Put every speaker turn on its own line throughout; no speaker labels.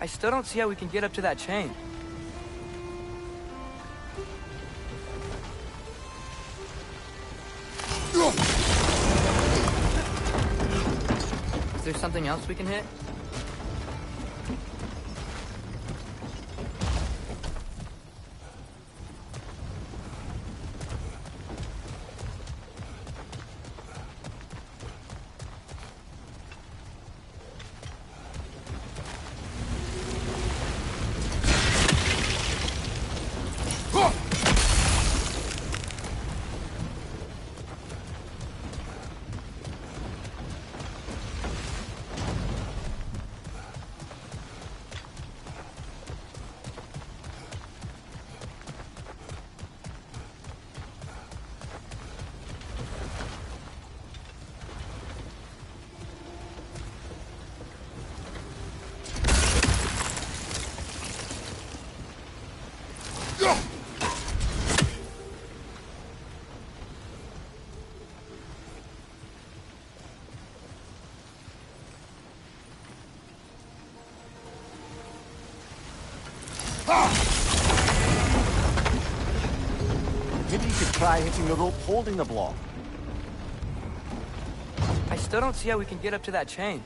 I still don't see how we can get up to that chain. Is there something else we can hit?
Maybe you could try hitting the rope holding the block.
I still don't see how we can get up to that chain.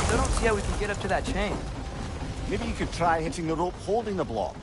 Still don't see how we can get up to that chain.
Maybe you could try hitting the rope holding the block.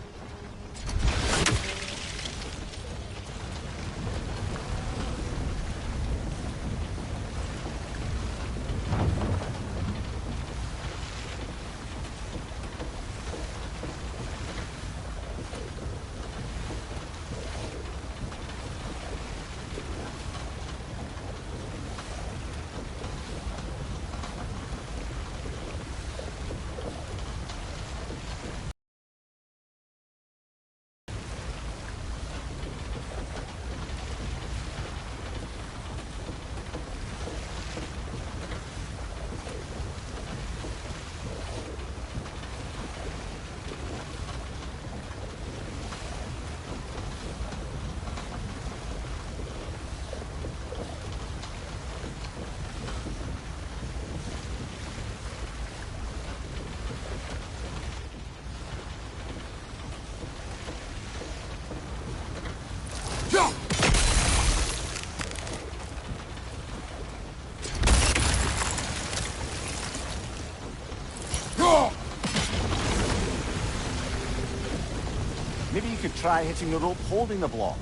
try hitting the rope holding the block.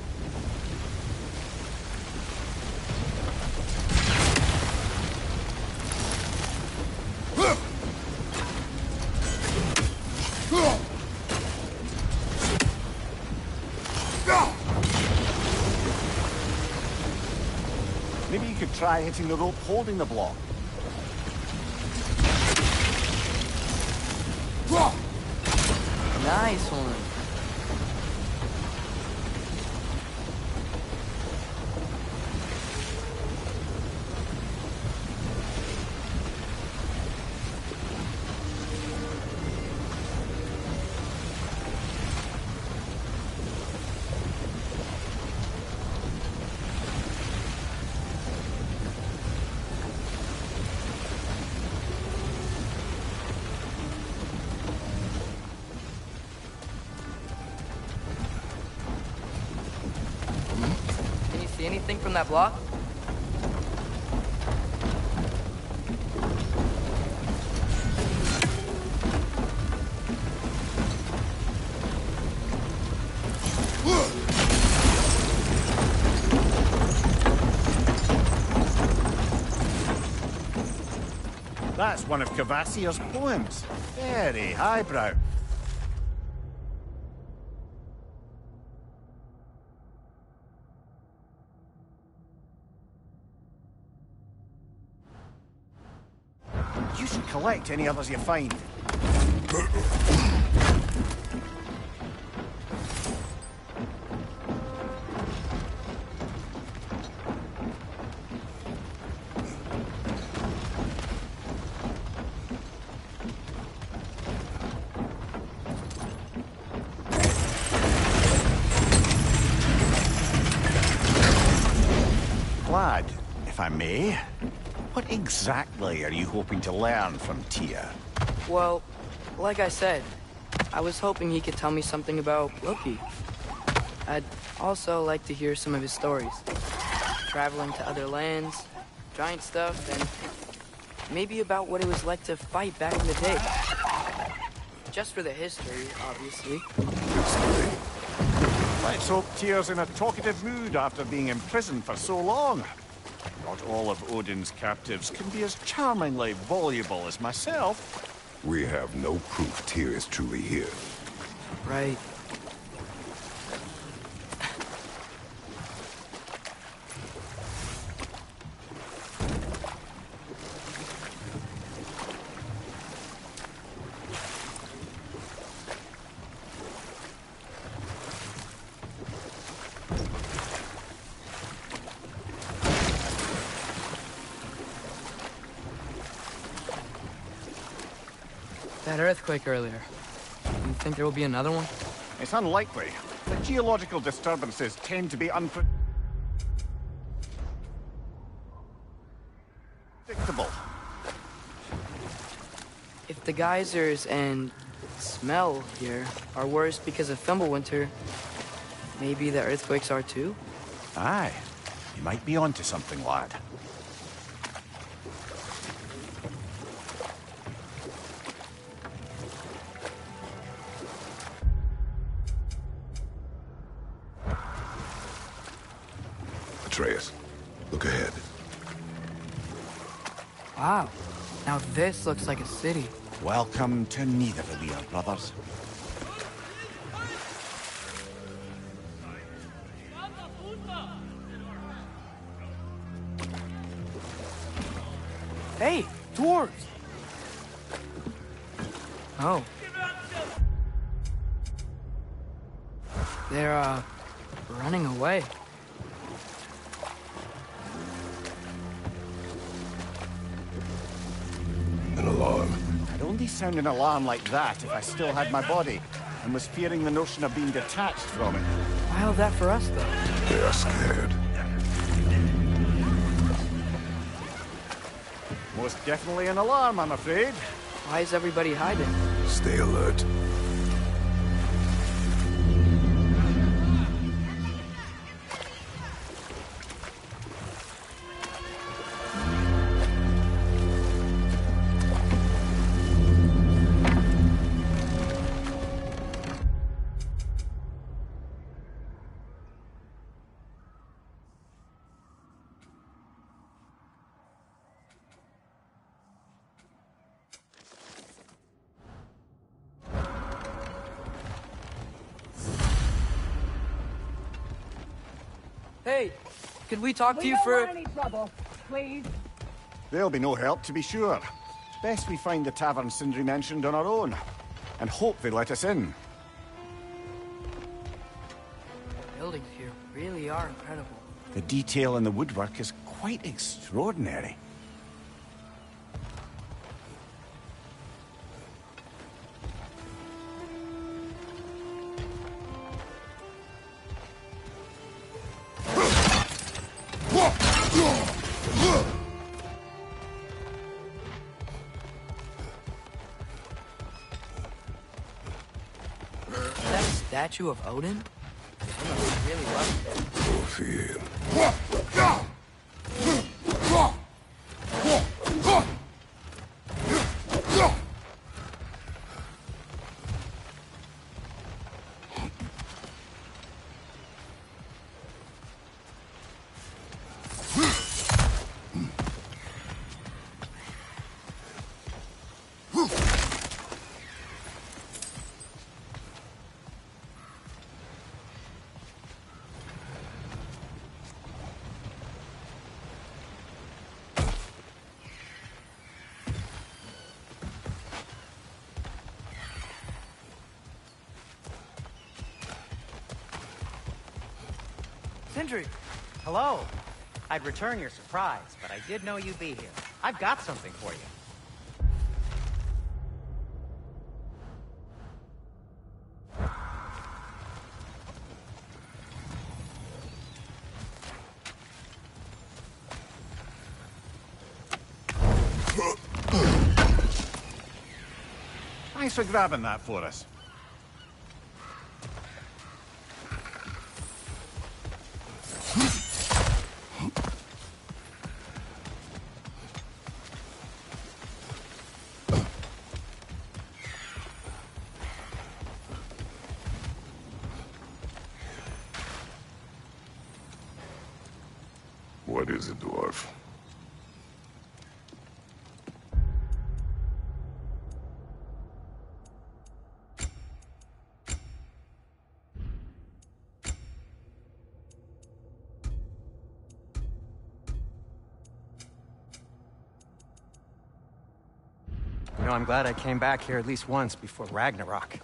Maybe you could try hitting the rope holding the block.
Nice one. See anything from that block?
That's one of Cavassier's poems. Very highbrow. You should collect any others you find. Lad, if I may, what exactly are you hoping to learn from Tia?
Well, like I said, I was hoping he could tell me something about Loki. I'd also like to hear some of his stories. Traveling to other lands, giant stuff, and maybe about what it was like to fight back in the day. Just for the history, obviously.
Let's hope Tyr's in a talkative mood after being imprisoned for so long. Not all of Odin's captives can be as charmingly voluble as myself.
We have no proof Tyr is truly here.
Right. That earthquake earlier. You think there will be another one?
It's unlikely. The geological disturbances tend to be unpredictable.
If the geysers and smell here are worse because of Fimbulwinter, maybe the earthquakes are too?
Aye. You might be onto something, lad.
Atreus, look ahead.
Wow. Now this looks like a city.
Welcome to Nidavellir, brothers.
Hey, dwarves! Oh. They're, running away.
An alarm.
I'd only sound an alarm like that if I still had my body, and was fearing the notion of being detached from it.
Wild that for us, though.
They are scared.
Most definitely an alarm, I'm afraid.
Why is everybody hiding?
Stay alert.
Hey, could we talk to you
don't
for...
want any trouble, please.
There'll be no help, to be sure. Best we find the tavern Sindri mentioned on our own, and hope they let us in.
The buildings here really are incredible.
The detail in the woodwork is quite extraordinary.
That statue of Odin? Someone really loved it.
Toffiel.
Sindri!
Hello. I'd return your surprise, but I did know you'd be here. I've got something for you.
Thanks for grabbing that for us.
What is it, dwarf?
You know, I'm glad I came back here at least once before Ragnarok.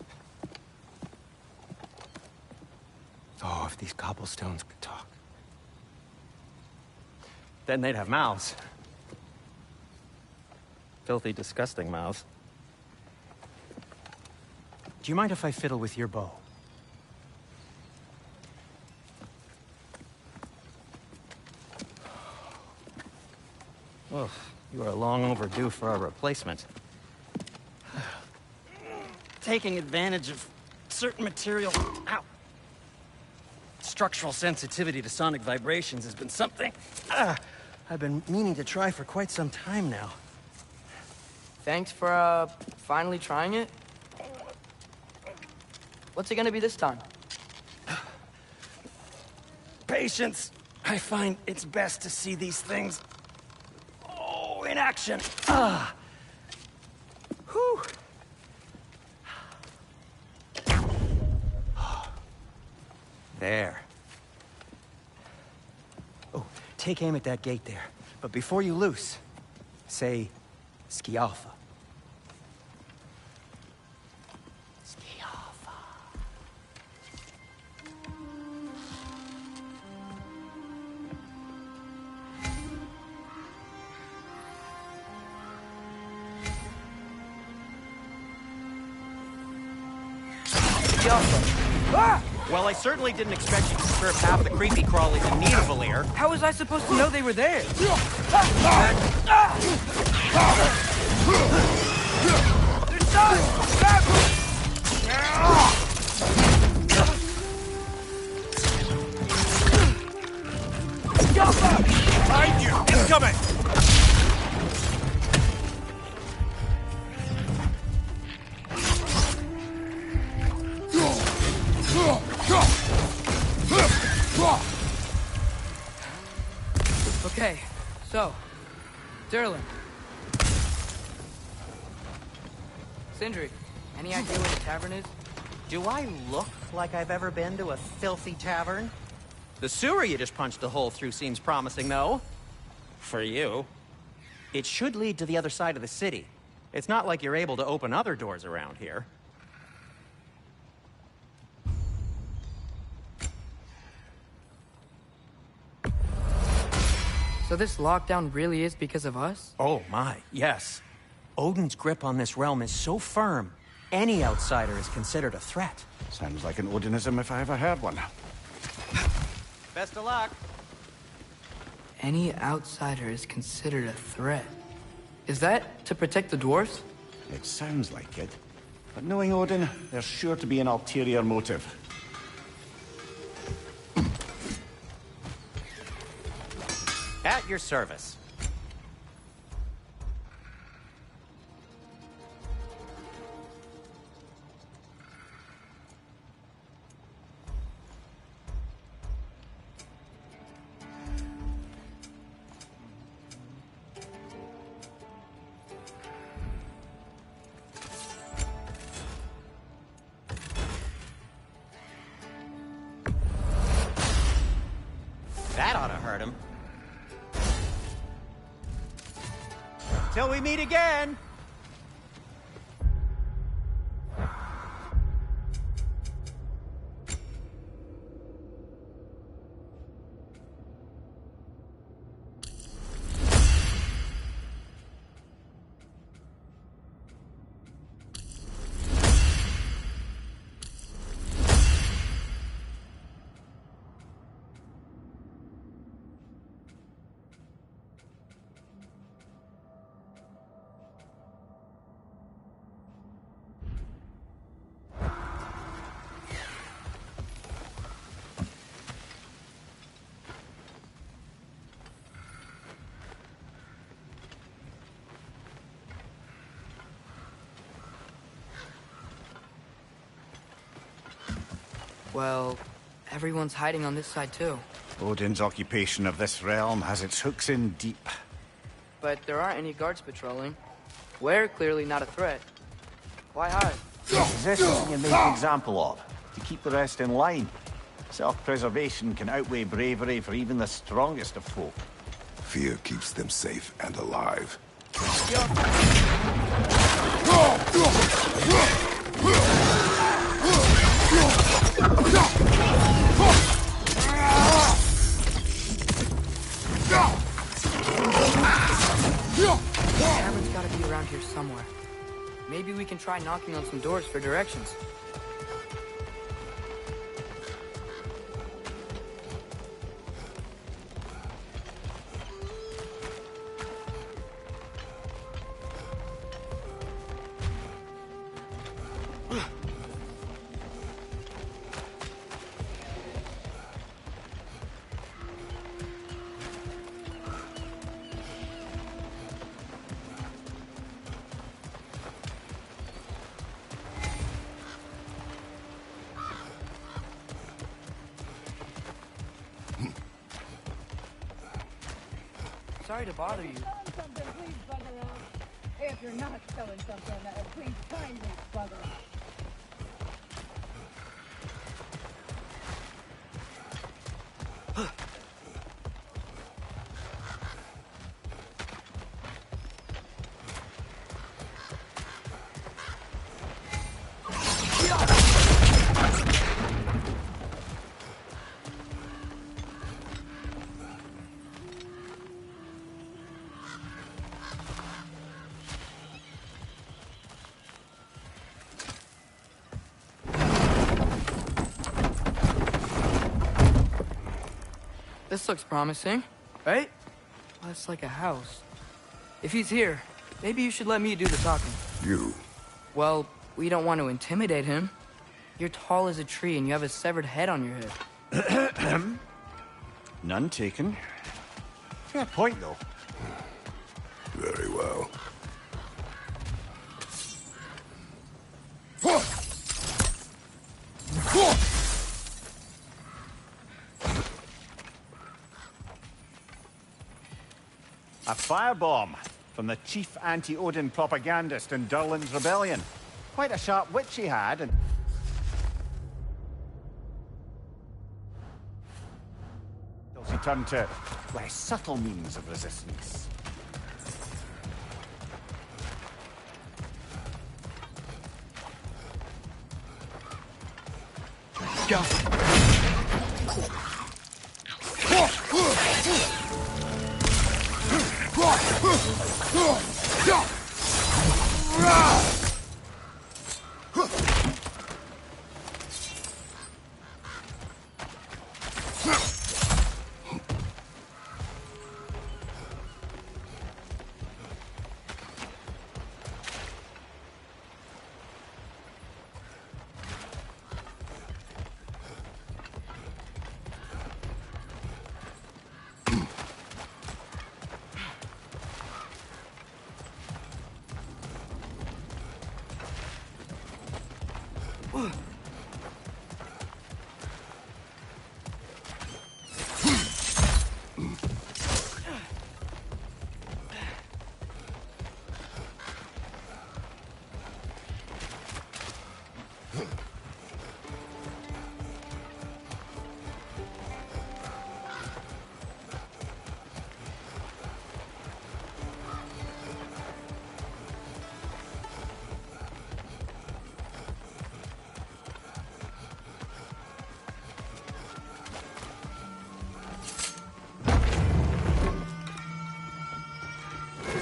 Oh, if these cobblestones could talk. Then they'd have mouths. Filthy, disgusting mouths. Do you mind if I fiddle with your bow? Well, you are long overdue for a replacement. Taking advantage of certain material... Ow! Structural sensitivity to sonic vibrations has been something I've been meaning to try for quite some time now.
Thanks for, finally trying it. What's it gonna be this time?
Patience. I find it's best to see these things... Oh, in action. Whew. There. Oh, take aim at that gate there. But before you loose, say, Skialfa. Skialfa.
Ah!
Well, I certainly didn't expect you to strip half the creepy crawlies in need of a lair.
How was I supposed to know they were there? There's some!
Behind you! Incoming!
Okay, so, Durlin. Sindri, any idea where the tavern is?
Do I look like I've ever been to a filthy tavern? The sewer you just punched a hole through seems promising, though. For you. It should lead to the other side of the city. It's not like you're able to open other doors around here.
So this lockdown really is because of us?
Oh my, yes. Odin's grip on this realm is so firm, any outsider is considered a threat.
Sounds like an Odinism if I ever heard one.
Best of luck.
Any outsider is considered a threat. Is that to protect the dwarves?
It sounds like it. But knowing Odin, there's sure to be an ulterior motive.
At your service. That ought to hurt him. Till we meet again!
Well, everyone's hiding on this side too.
Odin's occupation of this realm has its hooks in deep.
But there aren't any guards patrolling. We're clearly not a threat. Why hide?
Possession you make an example of, to keep the rest in line. Self-preservation can outweigh bravery for even the strongest of folk.
Fear keeps them safe and alive.
Cameron's gotta be around here somewhere. Maybe we can try knocking on some doors for directions. Sorry to bother you.
Selling something, please bugger out. If you're not selling something, please kindly bugger out.
This looks promising, right? Well, it's like a house. If he's here, maybe you should let me do the talking.
You.
Well, we don't want to intimidate him. You're tall as a tree and you have a severed head on your head.
None taken. Fair point, though.
Very well.
A firebomb from the chief anti-Odin propagandist in Durlin's rebellion. Quite a sharp wit she had, and... turn to less subtle means of resistance.
Go.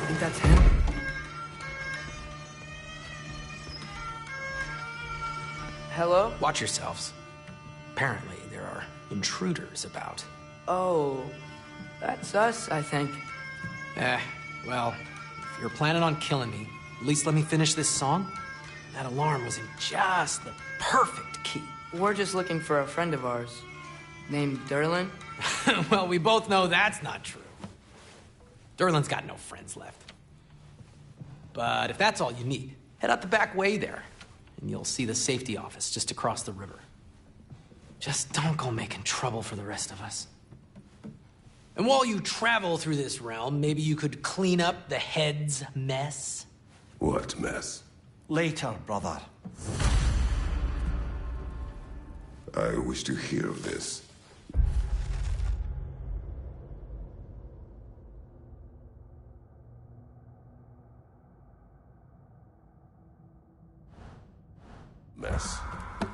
Think that's him? Hello?
Watch yourselves. Apparently, there are intruders about.
Oh, that's us, I think.
Well, if you're planning on killing me, at least let me finish this song. That alarm was in just the perfect key.
We're just looking for a friend of ours named Derlin.
Well, we both know that's not true. Derlin's got no friends left. But if that's all you need, head out the back way there, and you'll see the safety office just across the river. Just don't go making trouble for the rest of us. And while you travel through this realm, maybe you could clean up the head's mess?
What mess?
Later, brother.
I wish to hear of this. Mess.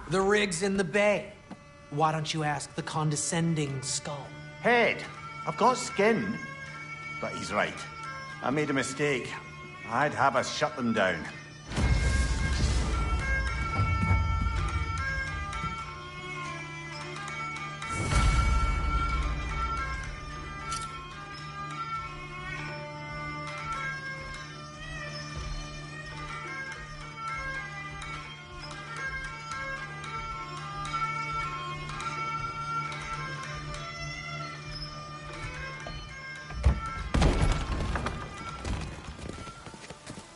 The rig's in the bay. Why don't you ask the condescending skull?
Head, I've got skin. But he's right. I made a mistake. I'd have us shut them down.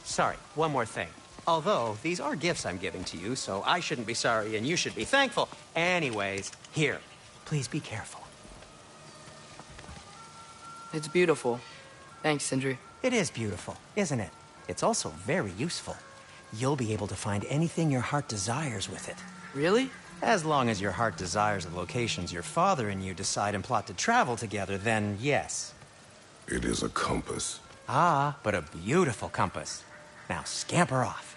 Sorry, one more thing. Although, these are gifts I'm giving to you, so I shouldn't be sorry and you should be thankful. Anyways, here, please be careful.
It's beautiful. Thanks, Sindri.
It is beautiful, isn't it? It's also very useful. You'll be able to find anything your heart desires with it.
Really?
As long as your heart desires the locations your father and you decide and plot to travel together, then yes.
It is a compass.
Ah, but a beautiful compass. Now scamper off.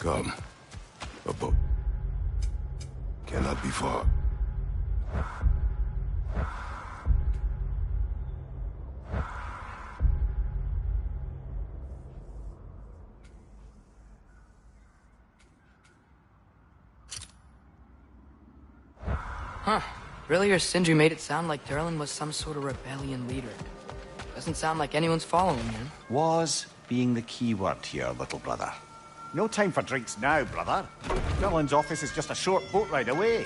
Come. A boat. Cannot be far.
Huh. Really, or Sindri made it sound like Durlin was some sort of rebellion leader. Doesn't sound like anyone's following him.
Was being the key word here, little brother. No time for drinks now, brother. Dylan's office is just a short boat ride away.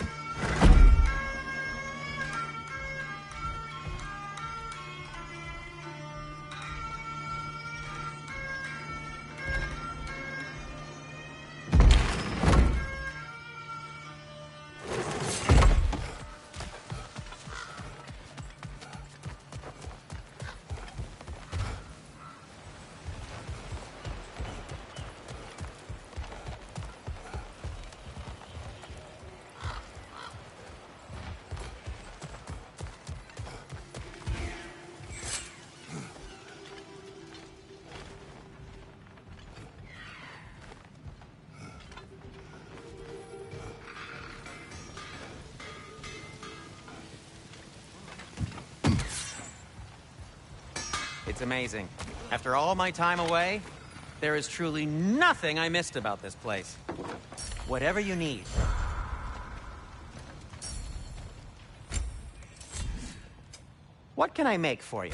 It's amazing. After all my time away, there is truly nothing I missed about this place. Whatever you need. What can I make for you?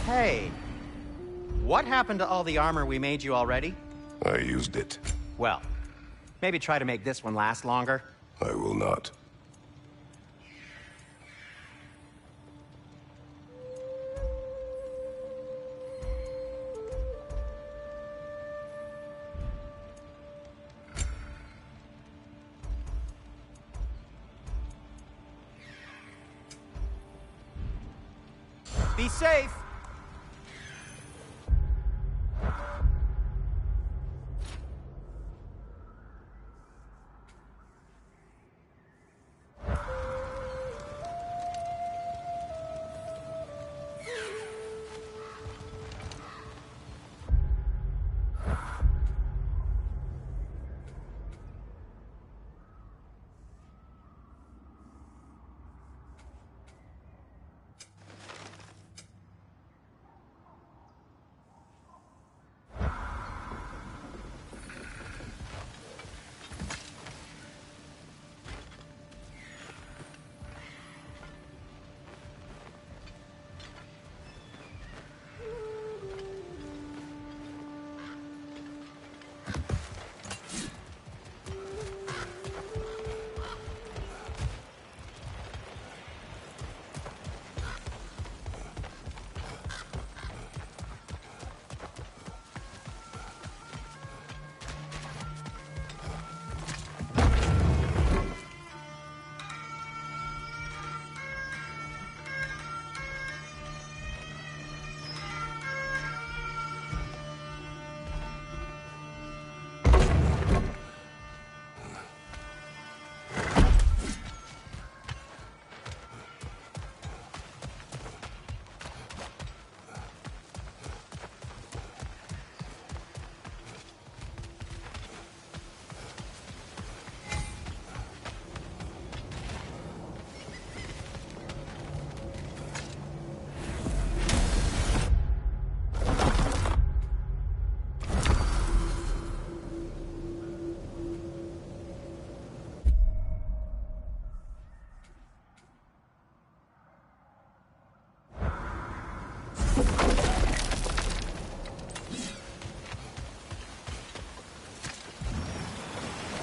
Hey, what happened to all the armor we made you already?
I used it.
Well, maybe try to make this one last longer.
I will not.
Be safe!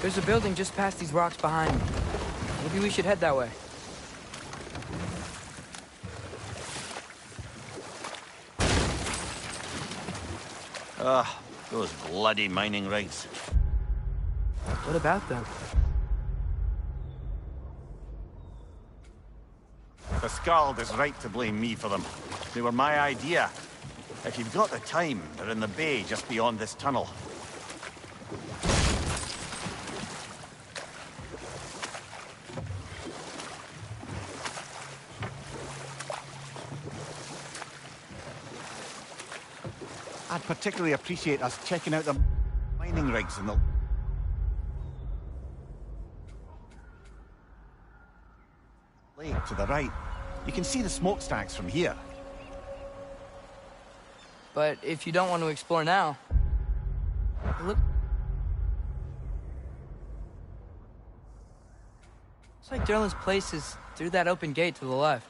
There's a building just past these rocks behind me. Maybe we should head that way.
Ah, those bloody mining rigs.
What about them?
The Skald is right to blame me for them. They were my idea. If you've got the time, they're in the bay just beyond this tunnel.
I'd particularly appreciate us checking out the mining rigs and the... lake to the right. You can see the smokestacks from here.
But if you don't want to explore now... Look... Looks like Derlin's place is through that open gate to the left.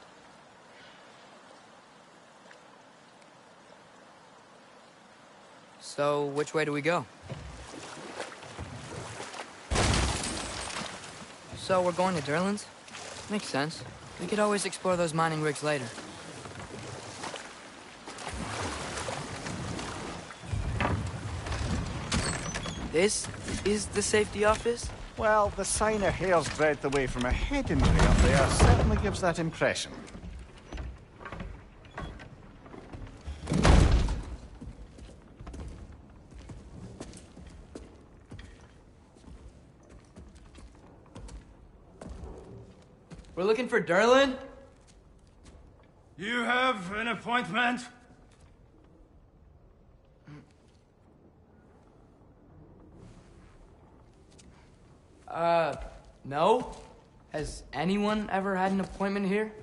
So, which way do we go? So, we're going to Derlin's? Makes sense. We could always explore those mining rigs later. This is the safety office?
Well, the sign a hair's breadth away from a head injury up there certainly gives that impression.
We're looking for Derlin?
You have an appointment?
No? Has anyone ever had an appointment here?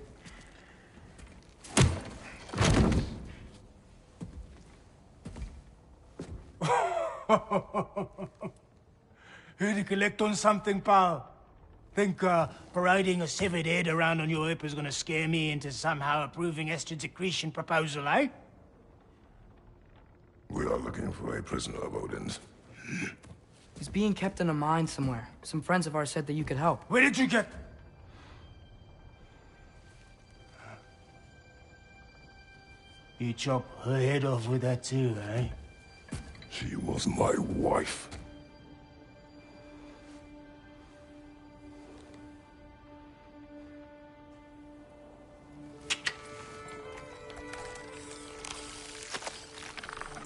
Here to collect on something, pal? Think parading a severed head around on your hip is gonna scare me into somehow approving Esther's accretion proposal, eh?
We are looking for a prisoner of Odin's.
He's being kept in a mine somewhere. Some friends of ours said that you could help.
Where did you get... You chop her head off with that too, eh?
She was my wife.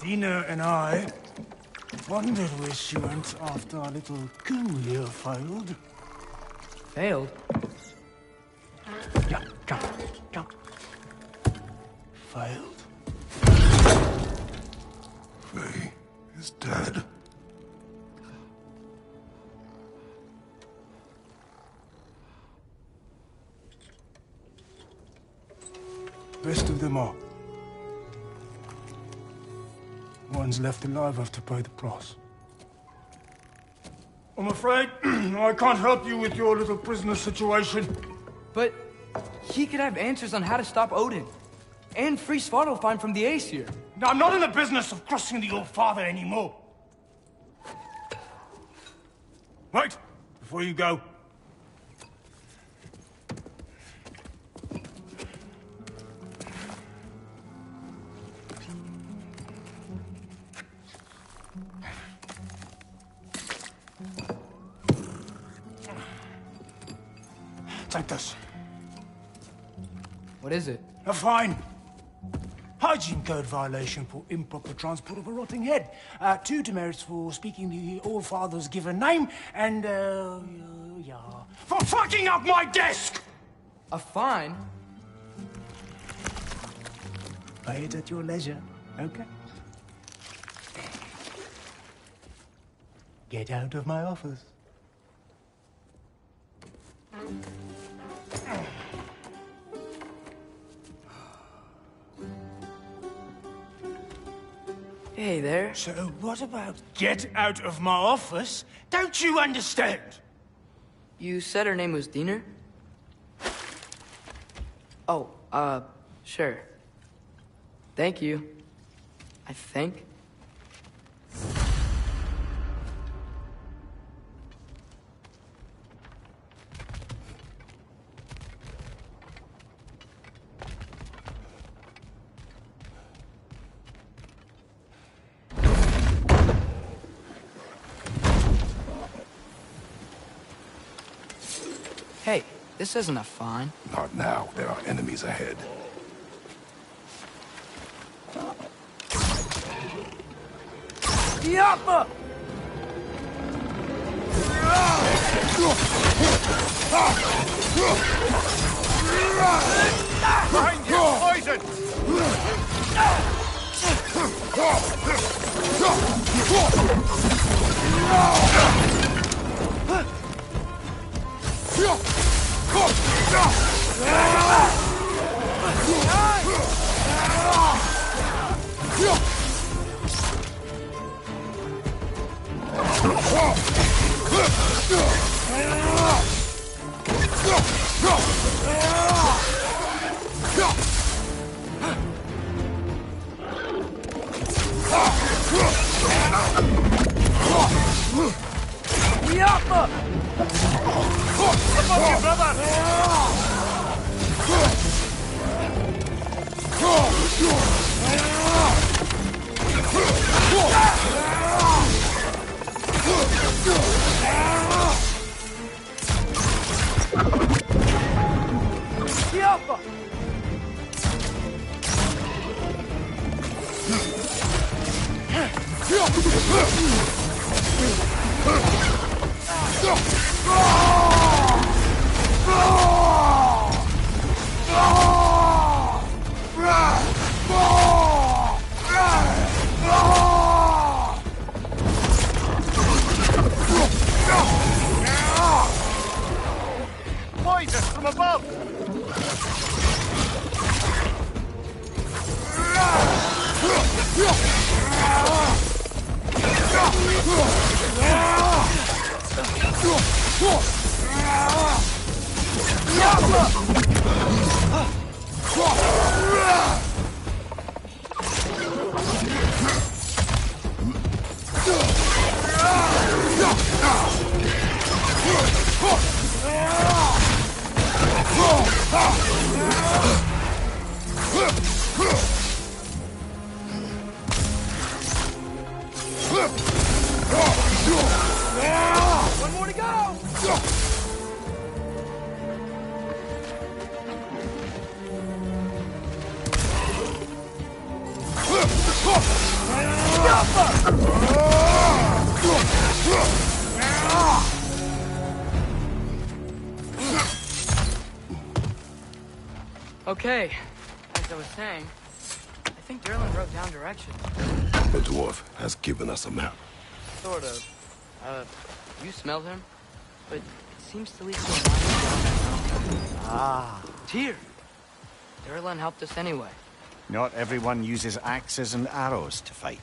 Dina and I wondered where she went after our little coup here failed.
Failed?
Yeah, jump. Failed.
Faye is dead.
Best of them all. One's left alive have to pay the price. I'm afraid I can't help you with your little prisoner situation.
But he could have answers on how to stop Odin. And free Svartalfheim from the Aesir.
I'm not in the business of crossing the old father anymore. Right, before you go. Take this.
What is it?
A fine. Hygiene code violation for improper transport of a rotting head. 2 demerits for speaking the All-Father's given name, and, yeah... for fucking up my desk!
A fine?
Pay it at your leisure, okay? Get out of my office.
Hey there.
So what about get out of my office? Don't you understand?
You said her name was Diener? Oh, sure. Thank you. I think. Hey, this isn't a fine.
Not now. There are enemies ahead.
Yappa!
Behind you, poison! Poison from above!
One more to go! Okay, as I was saying, I think Derlin wrote down directions.
The dwarf has given us a map.
Sort of. You smelled him? But it seems to lead to a line down that mountain.
Ah.
Tyr! Derlin helped us anyway.
Not everyone uses axes and arrows to fight.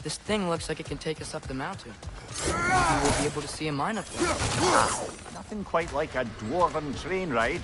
This thing looks like it can take us up the mountain. Maybe we'll be able to see a mine up there.
Nothing quite like a dwarven train ride.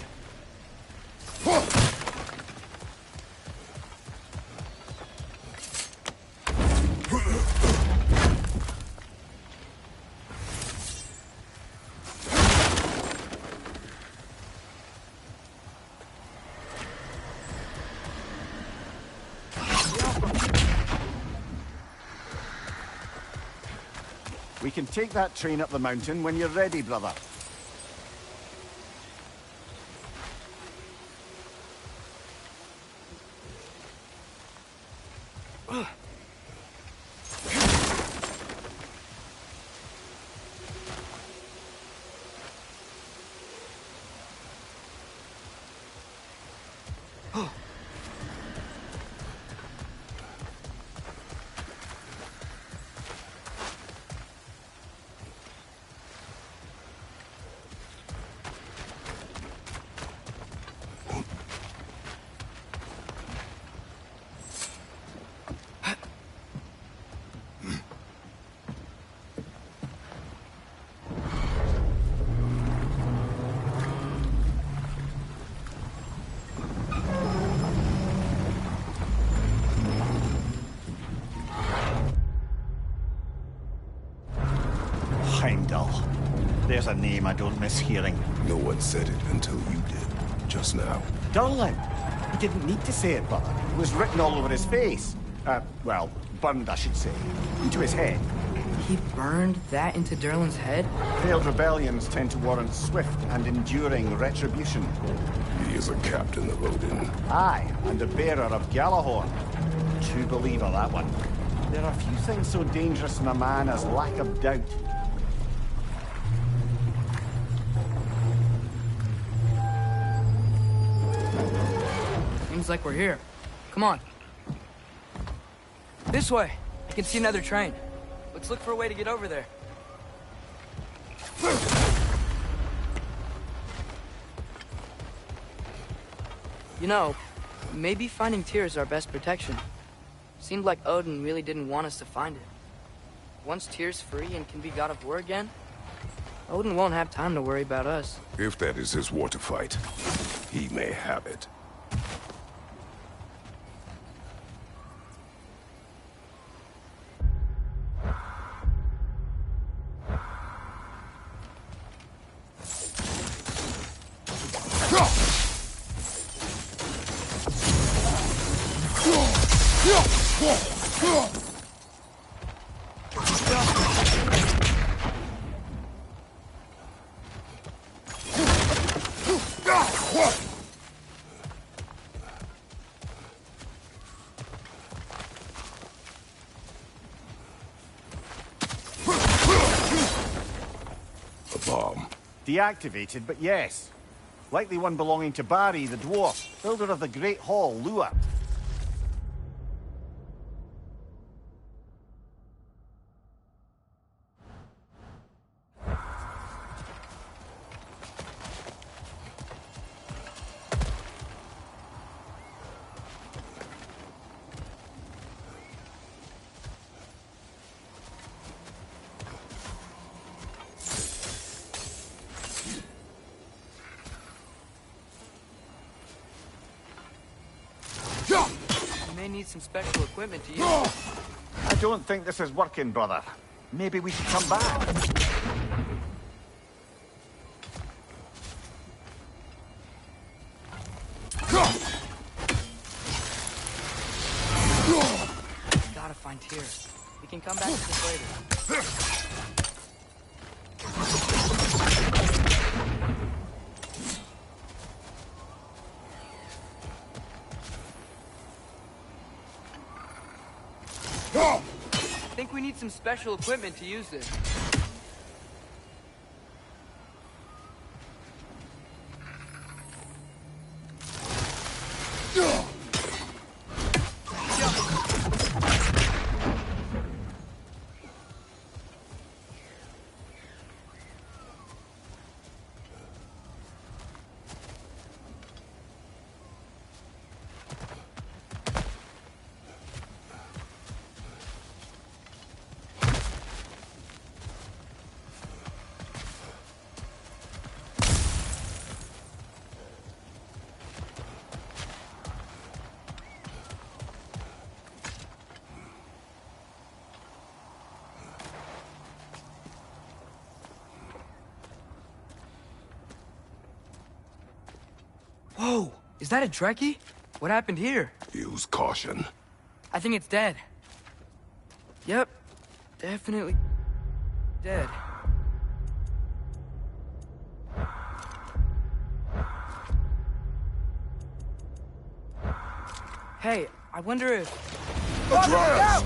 We can take that train up the mountain when you're ready, brother.
There's a name I don't miss hearing.
No one said it until you did, just now.
Durlin! He didn't need to say it, but it was written all over his face. Well, burned, I should say. Into his head.
He burned that into Durlin's head?
Failed rebellions tend to warrant swift and enduring retribution.
He is a captain of Odin.
Aye, and the bearer of Gjallarhorn. True believer, that one. There are few things so dangerous in a man as lack of doubt.
Seems like we're here. Come on. This way. I can see another train. Let's look for a way to get over there. You know, maybe finding Tyr is our best protection. Seemed like Odin really didn't want us to find it. Once Tyr's free and can be god of war again, Odin won't have time to worry about us.
If that is his war to fight, he may have it. A bomb.
Deactivated, but yes. Likely one belonging to Barry, the dwarf, builder of the Great Hall, Lua.
We may need some special equipment to use.
I don't think this is working, brother. Maybe we should come back.
Gotta find Tyr. We can come back to this later. I think we need some special equipment to use this. Whoa! Is that a Trekkie? What happened here?
Use caution.
I think it's dead. Yep. Definitely dead. Hey, I wonder if...
Atreus!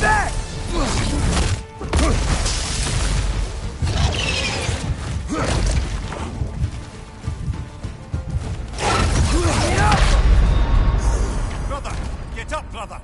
back!
Brother! Get up, brother!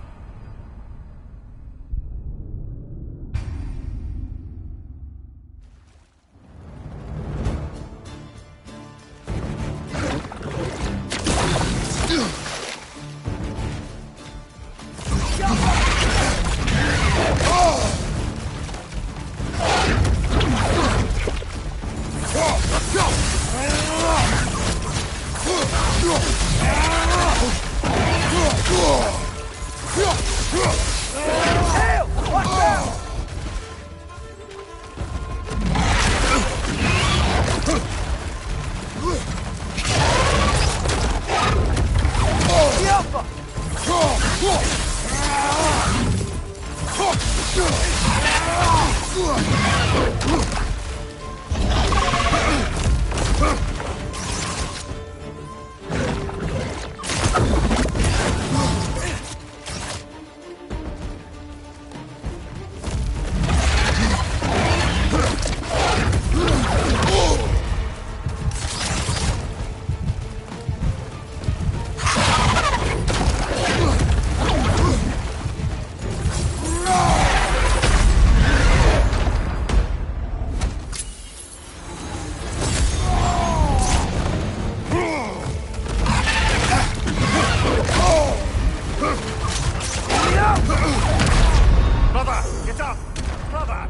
Brother! Get up, brother!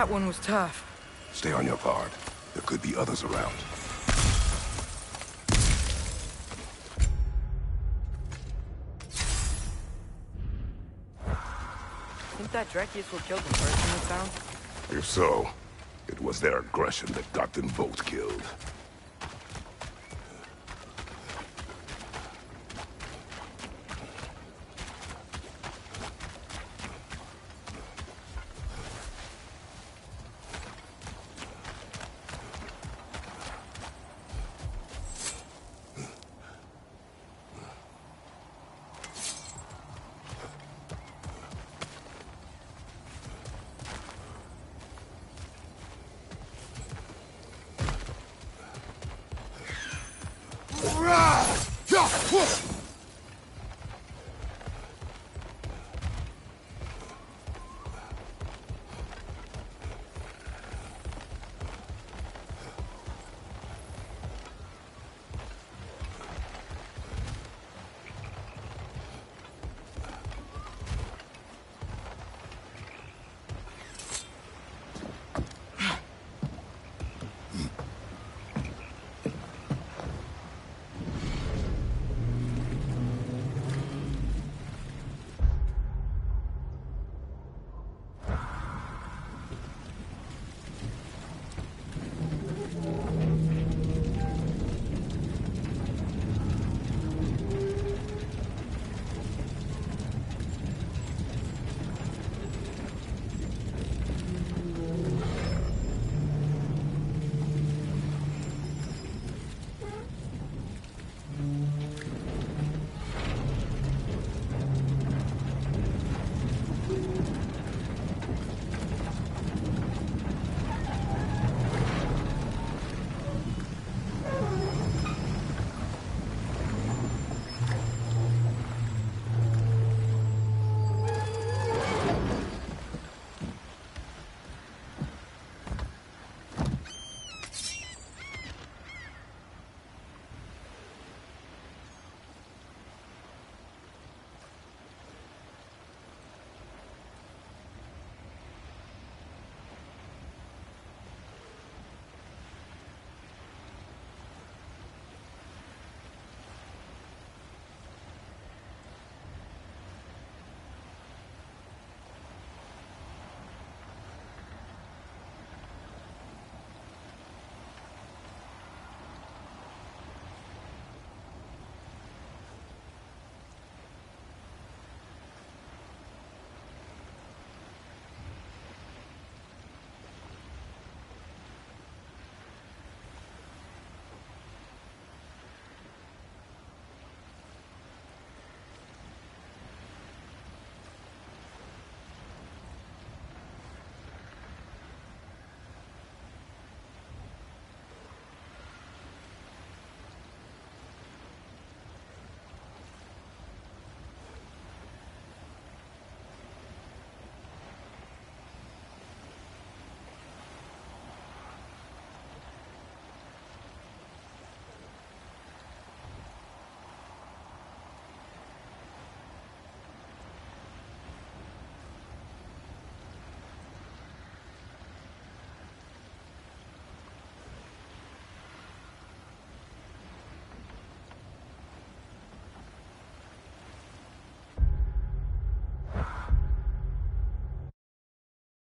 That one was tough.
Stay on your guard. There could be others around.
think that Drekius will kill the person we found?
If so, it was their aggression that got them both killed.